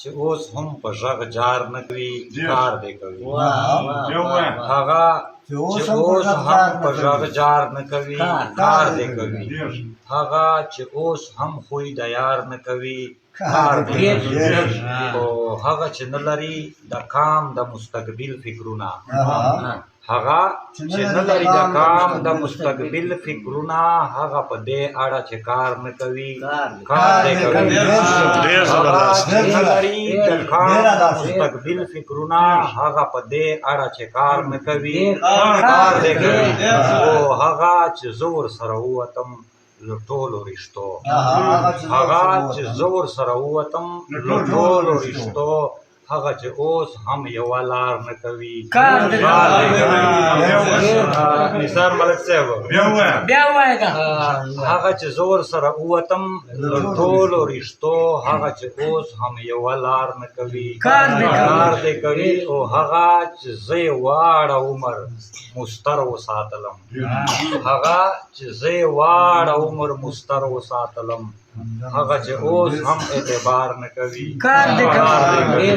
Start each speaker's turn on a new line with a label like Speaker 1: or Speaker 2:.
Speaker 1: چې اوس هم په غږ جار نه کوي کار دی کوي هغه چې اوس هم په غږ جار نه کوي کار دی کوي هغه چې اوس هم خوی د یار نه کوي کار دی او هغه چې نه لري د کام د مستقبل فکرونه هغه چې نه لري د کام د مستقبل فکرونه هغه په دې اړه چې کار نه کوي کار دی کوي هغه چې نه لري د کام د مستقبل فکرونه هغه په دې اړه چې کار نه کوي کار دی کوي او هغه چې زور سره ووتم له ټولو رشتو هغه چې زور سره ووتم له ټولو رشتو هغه چې اوس هم یوه لار نه کوي نثار ملک صاحب هغه چې زور سره ووتم له ټولو رشتو هغه چې اوس هم یوه لار نه کوي کار دی کوي او هغه چې زه یې واړه عمر مستر وساتلم هغه چې زه یې واړه عمر مستر وساتلم هغه چې اوس هم اعتبار نه کوي کار دی کوي